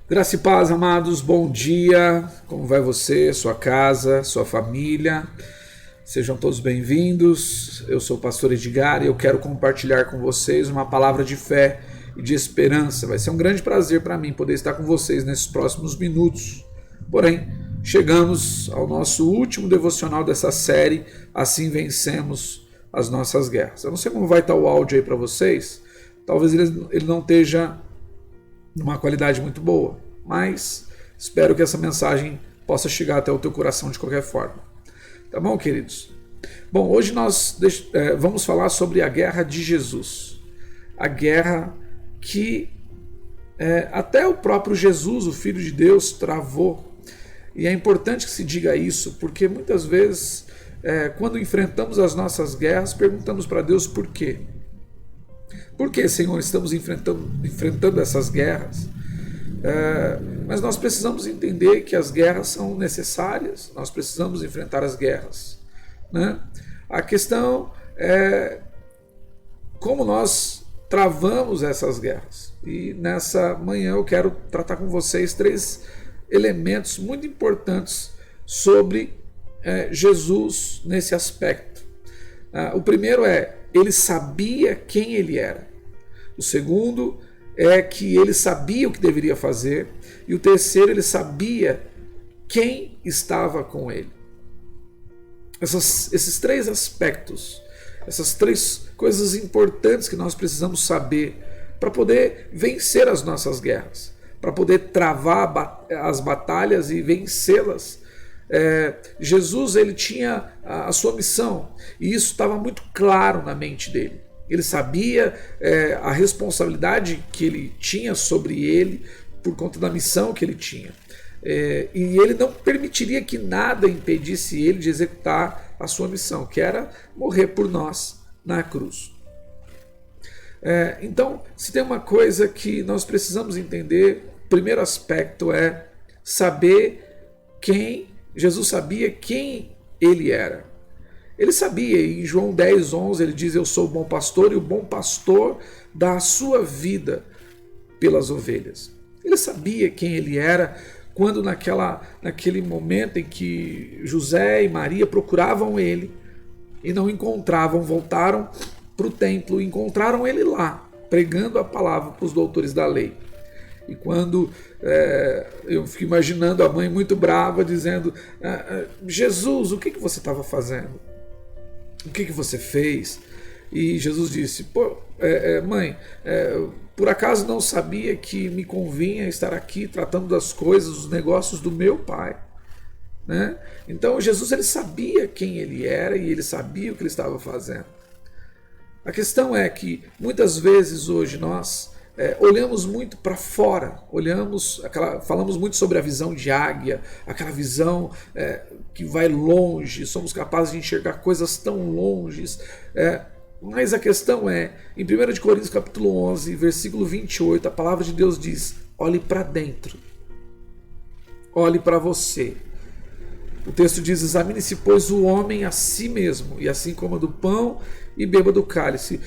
Graça e paz, amados, bom dia. Como vai você, sua casa, sua família? Sejam todos bem-vindos. Eu sou o pastor Edgar e eu quero compartilhar com vocês uma palavra de fé e de esperança. Vai ser um grande prazer para mim poder estar com vocês nesses próximos minutos. Porém, chegamos ao nosso último devocional dessa série, Assim Vencemos as Nossas Guerras. Eu não sei como vai estar o áudio aí para vocês, talvez ele não esteja numa qualidade muito boa, mas espero que essa mensagem possa chegar até o teu coração de qualquer forma. Tá bom, queridos? Bom, hoje nós vamos falar sobre a guerra de Jesus. A guerra que até o próprio Jesus, o Filho de Deus, travou. E é importante que se diga isso, porque muitas vezes, quando enfrentamos as nossas guerras, perguntamos para Deus por quê. Por que, Senhor, estamos enfrentando essas guerras? Mas nós precisamos entender que as guerras são necessárias, nós precisamos enfrentar as guerras, né? A questão é como nós travamos essas guerras. E nessa manhã eu quero tratar com vocês 3 elementos muito importantes sobre Jesus nesse aspecto. O primeiro é, ele sabia quem ele era. O segundo é que ele sabia o que deveria fazer. E o terceiro, ele sabia quem estava com ele. Esses 3 aspectos, essas 3 coisas importantes que nós precisamos saber para poder vencer as nossas guerras, para poder travar as batalhas e vencê-las. Jesus, ele tinha a sua missão e isso estava muito claro na mente dele. Ele sabia a responsabilidade que ele tinha sobre ele por conta da missão que ele tinha, e ele não permitiria que nada impedisse ele de executar a sua missão, que era morrer por nós na cruz. Então, se tem uma coisa que nós precisamos entender, o primeiro aspecto é saber quem Jesus sabia quem ele era. Ele sabia, em João 10:11 ele diz: eu sou o bom pastor e o bom pastor dá a sua vida pelas ovelhas. Ele sabia quem ele era quando naquele momento em que José e Maria procuravam ele e não encontravam, voltaram para o templo e encontraram ele lá, pregando a palavra para os doutores da lei. E quando eu fico imaginando a mãe muito brava dizendo: Jesus, o que você estava fazendo? O que você fez? E Jesus disse: mãe, por acaso não sabia que me convinha estar aqui tratando das coisas, dos negócios do meu pai? Né? Então Jesus, ele sabia quem ele era e ele sabia o que ele estava fazendo. A questão é que muitas vezes hoje nós olhamos muito para fora, falamos muito sobre a visão de águia, aquela visão que vai longe, somos capazes de enxergar coisas tão longes, mas a questão é, em 1 Coríntios capítulo 11, versículo 28, a palavra de Deus diz: olhe para dentro, olhe para você. O texto diz: examine-se, pois, o homem a si mesmo, e assim coma do pão e beba do cálice,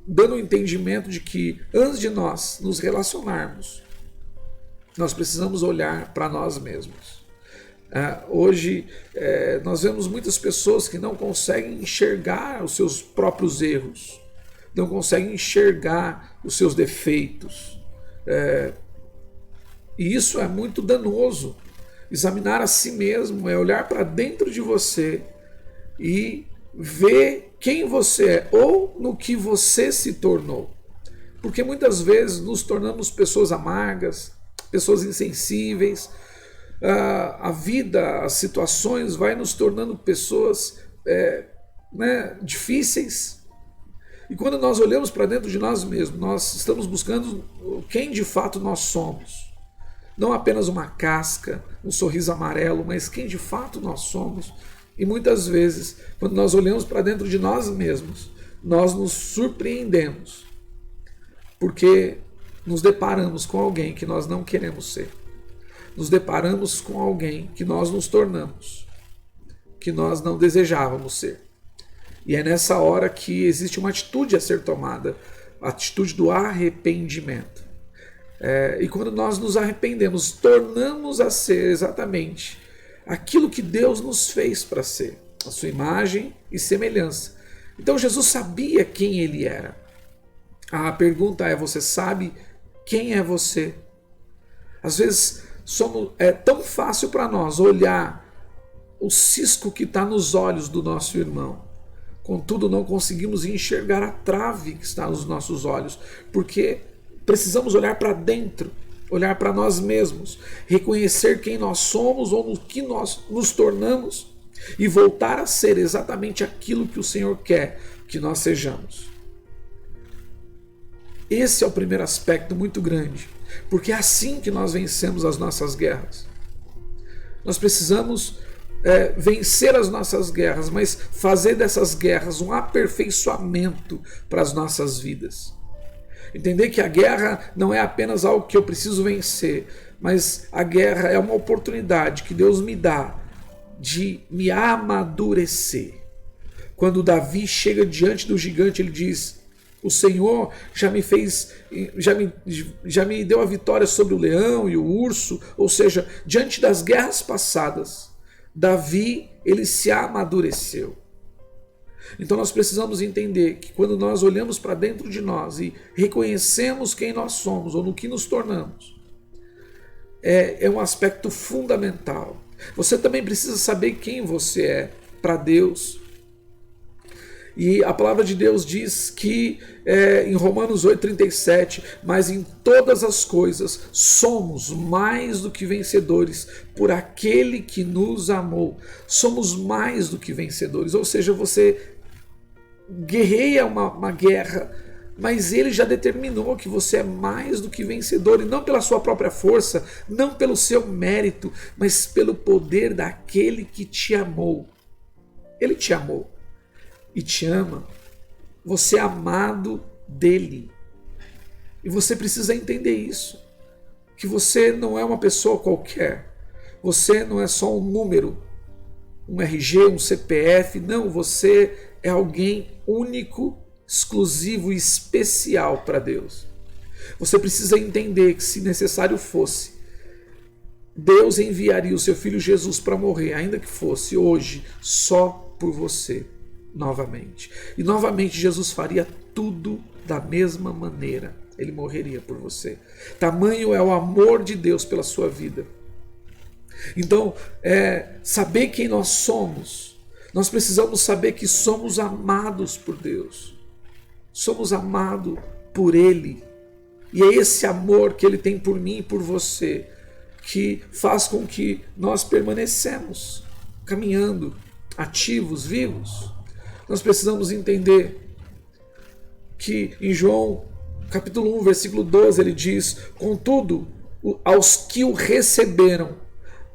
dando o entendimento de que antes de nós nos relacionarmos, nós precisamos olhar para nós mesmos. Hoje nós vemos muitas pessoas que não conseguem enxergar os seus próprios erros, não conseguem enxergar os seus defeitos, e isso é muito danoso. Examinar a si mesmo é olhar para dentro de você e ver quem você é ou no que você se tornou. Porque muitas vezes nos tornamos pessoas amargas, pessoas insensíveis. A vida, as situações vai nos tornando pessoas difíceis. E quando nós olhamos para dentro de nós mesmos, nós estamos buscando quem de fato nós somos. Não apenas uma casca, um sorriso amarelo, mas quem de fato nós somos. E muitas vezes, quando nós olhamos para dentro de nós mesmos, nós nos surpreendemos, porque nos deparamos com alguém que nós não queremos ser. Nos deparamos com alguém que nós nos tornamos, que nós não desejávamos ser. E é nessa hora que existe uma atitude a ser tomada, a atitude do arrependimento. E quando nós nos arrependemos, tornamos a ser exatamente aquilo que Deus nos fez para ser, a sua imagem e semelhança. Então Jesus sabia quem ele era. A pergunta é: você sabe quem é você? Às vezes é tão fácil para nós olhar o cisco que está nos olhos do nosso irmão. Contudo, não conseguimos enxergar a trave que está nos nossos olhos, porque precisamos olhar para dentro, olhar para nós mesmos, reconhecer quem nós somos ou no que nós nos tornamos e voltar a ser exatamente aquilo que o Senhor quer que nós sejamos. Esse é o primeiro aspecto muito grande, porque é assim que nós vencemos as nossas guerras. Nós precisamos vencer as nossas guerras, mas fazer dessas guerras um aperfeiçoamento para as nossas vidas. Entender que a guerra não é apenas algo que eu preciso vencer, mas a guerra é uma oportunidade que Deus me dá de me amadurecer. Quando Davi chega diante do gigante, ele diz: o Senhor já me deu a vitória sobre o leão e o urso. Ou seja, diante das guerras passadas, Davi, ele se amadureceu. Então nós precisamos entender que quando nós olhamos para dentro de nós e reconhecemos quem nós somos ou no que nos tornamos, é um aspecto fundamental. Você também precisa saber quem você é para Deus. E a palavra de Deus diz que em Romanos 8,37, mas em todas as coisas somos mais do que vencedores por aquele que nos amou. Somos mais do que vencedores, ou seja, você guerreia uma guerra, mas ele já determinou que você é mais do que vencedor, e não pela sua própria força, não pelo seu mérito, mas pelo poder daquele que te amou. Ele te amou e te ama. Você é amado dele. E você precisa entender isso. Que você não é uma pessoa qualquer. Você não é só um número, um RG, um CPF. Não, você é alguém único, exclusivo e especial para Deus. Você precisa entender que, se necessário fosse, Deus enviaria o seu filho Jesus para morrer, ainda que fosse hoje, só por você. Novamente. E novamente Jesus faria tudo da mesma maneira. Ele morreria por você. Tamanho é o amor de Deus pela sua vida. Então, saber quem nós somos, nós precisamos saber que somos amados por Deus. Somos amados por Ele. E é esse amor que Ele tem por mim e por você que faz com que nós permanecemos caminhando, ativos, vivos. Nós precisamos entender que em João capítulo 1, versículo 12, ele diz: contudo, aos que o receberam,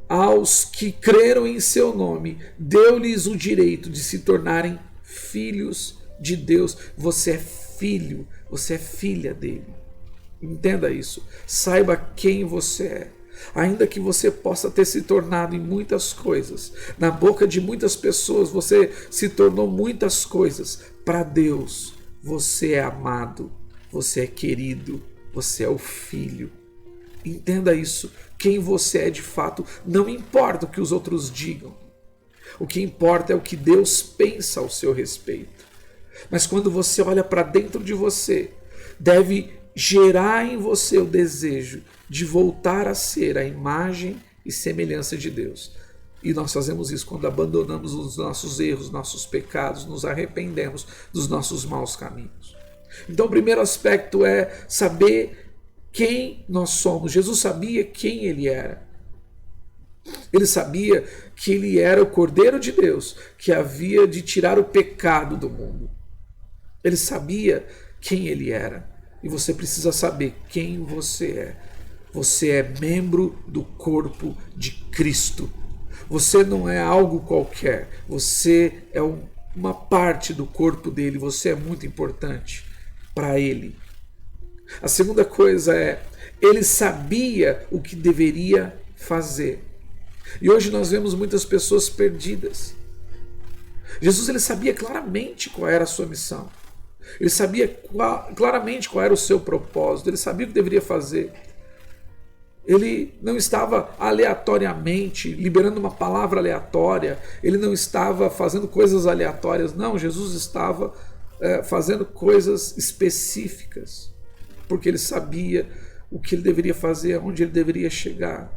aos que creram em seu nome, deu-lhes o direito de se tornarem filhos de Deus. Você é filho, você é filha dele. Entenda isso. Saiba quem você é. Ainda que você possa ter se tornado em muitas coisas, na boca de muitas pessoas você se tornou muitas coisas, para Deus você é amado, você é querido, você é o filho. Entenda isso. Quem você é de fato, não importa o que os outros digam. O que importa é o que Deus pensa ao seu respeito. Mas quando você olha para dentro de você, deve gerar em você o desejo de voltar a ser a imagem e semelhança de Deus. E nós fazemos isso quando abandonamos os nossos erros, nossos pecados, nos arrependemos dos nossos maus caminhos. Então o primeiro aspecto é saber quem nós somos. Jesus sabia quem ele era. Ele sabia que ele era o Cordeiro de Deus, que havia de tirar o pecado do mundo. Ele sabia quem ele era. E você precisa saber quem você é. Você é membro do corpo de Cristo. Você não é algo qualquer. Você é uma parte do corpo dele. Você é muito importante para ele. A segunda coisa é, ele sabia o que deveria fazer. E hoje nós vemos muitas pessoas perdidas. Jesus, ele sabia claramente qual era a sua missão. Ele sabia claramente qual era o seu propósito. Ele sabia o que deveria fazer. Ele não estava aleatoriamente liberando uma palavra aleatória, ele não estava fazendo coisas aleatórias, não, Jesus estava fazendo coisas específicas, porque ele sabia o que ele deveria fazer, aonde ele deveria chegar,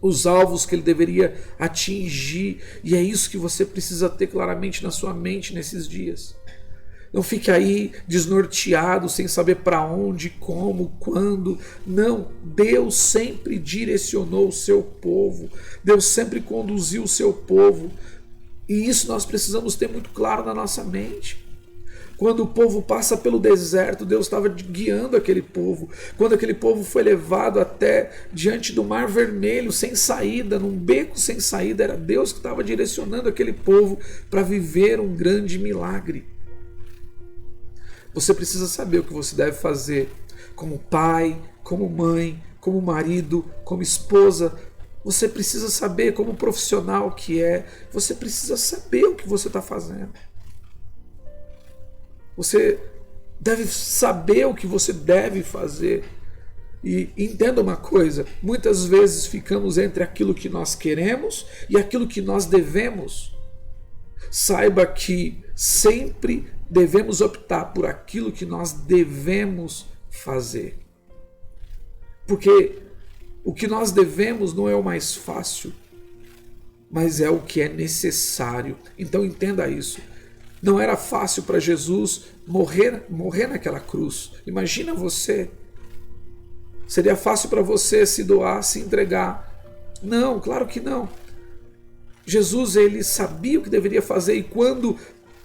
os alvos que ele deveria atingir, e é isso que você precisa ter claramente na sua mente nesses dias. Não fique aí desnorteado, sem saber para onde, como, quando. Não, Deus sempre direcionou o seu povo. Deus sempre conduziu o seu povo. E isso nós precisamos ter muito claro na nossa mente. Quando o povo passa pelo deserto, Deus estava guiando aquele povo. Quando aquele povo foi levado até diante do Mar Vermelho, sem saída, num beco sem saída, era Deus que estava direcionando aquele povo para viver um grande milagre. Você precisa saber o que você deve fazer como pai, como mãe, como marido, como esposa. Você precisa saber como profissional que é. Você precisa saber o que você está fazendo. Você deve saber o que você deve fazer. E entenda uma coisa, muitas vezes ficamos entre aquilo que nós queremos e aquilo que nós devemos. Saiba que sempre devemos optar por aquilo que nós devemos fazer. Porque o que nós devemos não é o mais fácil, mas é o que é necessário. Então entenda isso. Não era fácil para Jesus morrer naquela cruz. Imagina você. Seria fácil para você se doar, se entregar? Não, claro que não. Jesus, ele sabia o que deveria fazer, e quando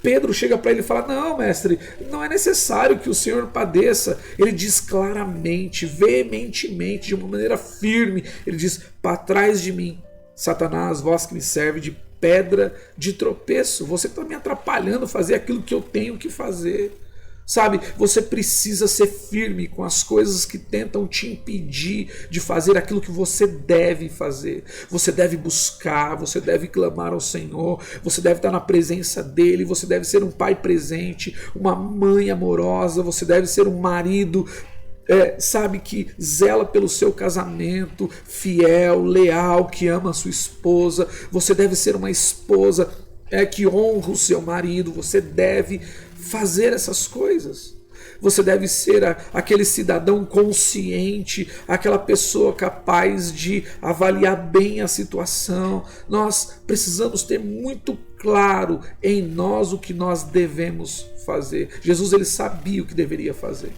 Pedro chega para ele e fala: não, mestre, não é necessário que o Senhor padeça, ele diz claramente, veementemente, de uma maneira firme, ele diz: para trás de mim, Satanás, vós que me serve de pedra de tropeço, você está me atrapalhando fazer aquilo que eu tenho que fazer. Sabe, você precisa ser firme com as coisas que tentam te impedir de fazer aquilo que você deve fazer. Você deve buscar, você deve clamar ao Senhor, você deve estar na presença dEle, você deve ser um pai presente, uma mãe amorosa, você deve ser um marido, sabe, que zela pelo seu casamento, fiel, leal, que ama a sua esposa. Você deve ser uma esposa que honra o seu marido, você deve fazer essas coisas. Você deve ser aquele cidadão consciente, aquela pessoa capaz de avaliar bem a situação. Nós precisamos ter muito claro em nós o que nós devemos fazer. Jesus, ele sabia o que deveria fazer.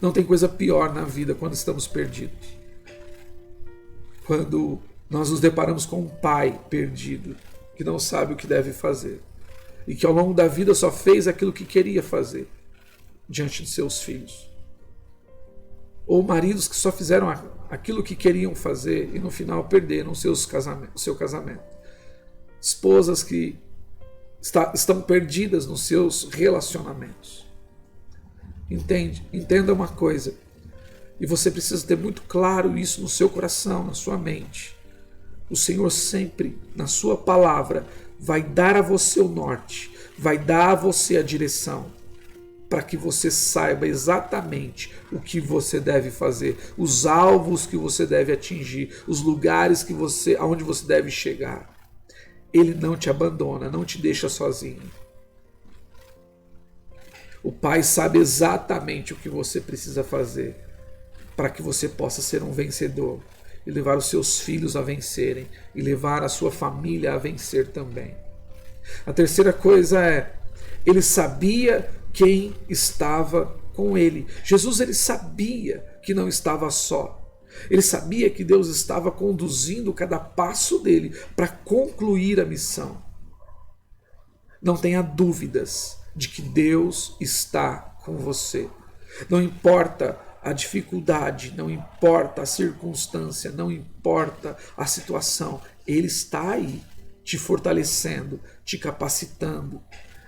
Não tem coisa pior na vida quando estamos perdidos. Quando nós nos deparamos com um pai perdido, que não sabe o que deve fazer, e que ao longo da vida só fez aquilo que queria fazer diante de seus filhos. Ou maridos que só fizeram aquilo que queriam fazer e no final perderam seu casamento. Esposas que estão perdidas nos seus relacionamentos. Entenda uma coisa, e você precisa ter muito claro isso no seu coração, na sua mente. O Senhor sempre, na sua palavra, vai dar a você o norte, vai dar a você a direção, para que você saiba exatamente o que você deve fazer, os alvos que você deve atingir, os lugares aonde você deve chegar. Ele não te abandona, não te deixa sozinho. O Pai sabe exatamente o que você precisa fazer para que você possa ser um vencedor e levar os seus filhos a vencerem e levar a sua família a vencer também. A terceira coisa é, ele sabia quem estava com ele. Jesus, ele sabia que não estava só. Ele sabia que Deus estava conduzindo cada passo dele para concluir a missão. Não tenha dúvidas de que Deus está com você. Não importa a dificuldade, não importa a circunstância, não importa a situação, Ele está aí, te fortalecendo, te capacitando.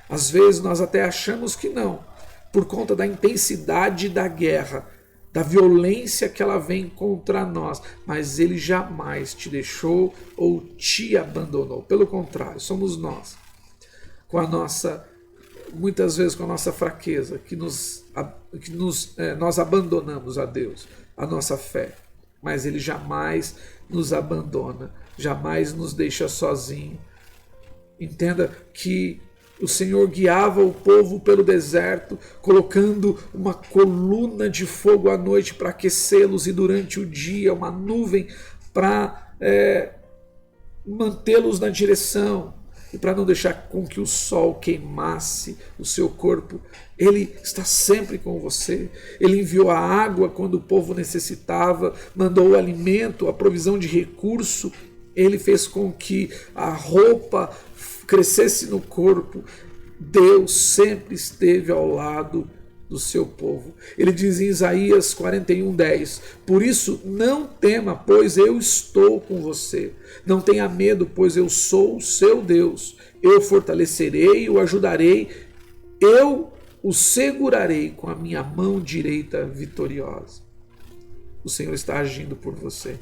Às vezes nós até achamos que não, por conta da intensidade da guerra, da violência que ela vem contra nós, mas Ele jamais te deixou ou te abandonou. Pelo contrário, somos nós, muitas vezes com a nossa fraqueza, nós abandonamos a Deus. a nossa fé, mas Ele jamais nos abandona, jamais nos deixa sozinho. Entenda que o Senhor guiava o povo pelo deserto, colocando uma coluna de fogo à noite para aquecê-los e durante o dia uma nuvem para mantê-los na direção e para não deixar com que o sol queimasse o seu corpo. Ele está sempre com você. Ele enviou a água quando o povo necessitava, mandou o alimento, a provisão de recurso. Ele fez com que a roupa crescesse no corpo. Deus sempre esteve ao lado do seu povo. Ele diz em Isaías 41:10: por isso não tema, pois eu estou com você. Não tenha medo, pois eu sou o seu Deus. Eu o fortalecerei, o ajudarei, eu o segurarei com a minha mão direita vitoriosa. O Senhor está agindo por você.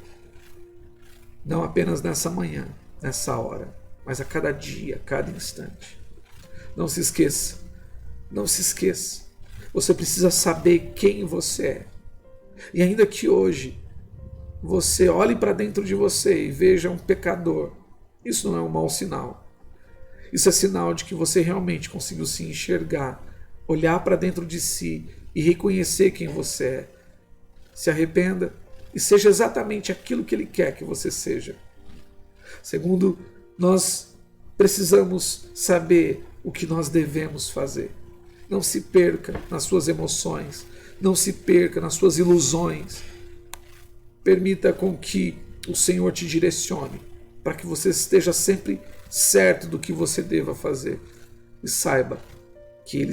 Não apenas nessa manhã, nessa hora, mas a cada dia, a cada instante. Não se esqueça, não se esqueça. Você precisa saber quem você é. E ainda que hoje você olhe para dentro de você e veja um pecador, isso não é um mau sinal. Isso é sinal de que você realmente conseguiu se enxergar, olhar para dentro de si e reconhecer quem você é. Se arrependa e seja exatamente aquilo que Ele quer que você seja. Segundo, nós precisamos saber o que nós devemos fazer. Não se perca nas suas emoções, não se perca nas suas ilusões. Permita com que o Senhor te direcione, para que você esteja sempre certo do que você deva fazer. E saiba que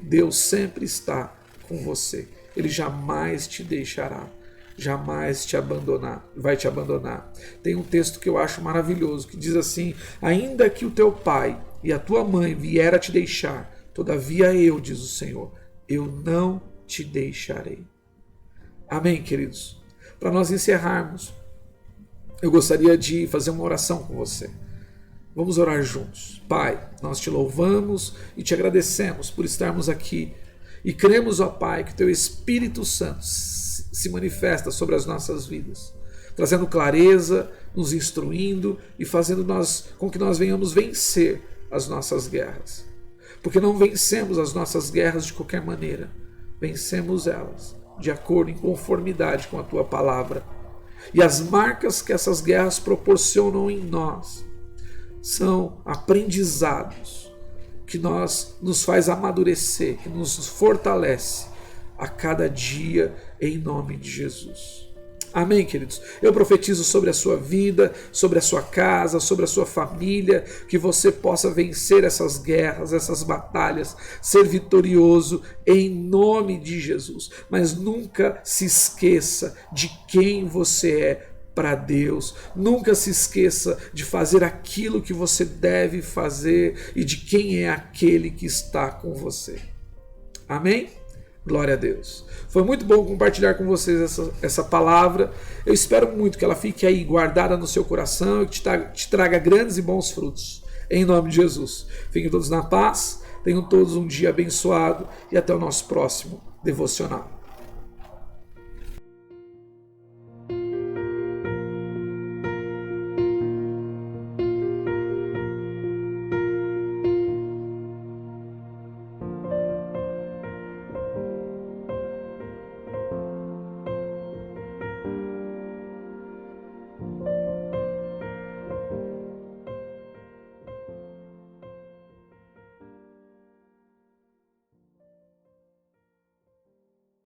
Deus sempre está com você. Ele jamais te deixará, jamais vai te abandonar. Tem um texto que eu acho maravilhoso, que diz assim: ainda que o teu pai e a tua mãe vier a te deixar, todavia eu, diz o Senhor, eu não te deixarei. Amém, queridos? Para nós encerrarmos, eu gostaria de fazer uma oração com você. Vamos orar juntos. Pai, nós te louvamos e te agradecemos por estarmos aqui. E cremos, ó Pai, que teu Espírito Santo se manifesta sobre as nossas vidas, trazendo clareza, nos instruindo e fazendo com que nós venhamos vencer as nossas guerras. Porque não vencemos as nossas guerras de qualquer maneira. Vencemos elas de acordo, em conformidade com a tua palavra. E as marcas que essas guerras proporcionam em nós são aprendizados que nos faz amadurecer, que nos fortalece a cada dia, em nome de Jesus. Amém, queridos? Eu profetizo sobre a sua vida, sobre a sua casa, sobre a sua família, que você possa vencer essas guerras, essas batalhas, ser vitorioso em nome de Jesus. Mas nunca se esqueça de quem você é para Deus. Nunca se esqueça de fazer aquilo que você deve fazer e de quem é aquele que está com você. Amém? Glória a Deus. Foi muito bom compartilhar com vocês essa palavra. Eu espero muito que ela fique aí guardada no seu coração e que te traga grandes e bons frutos. Em nome de Jesus. Fiquem todos na paz, tenham todos um dia abençoado e até o nosso próximo devocional.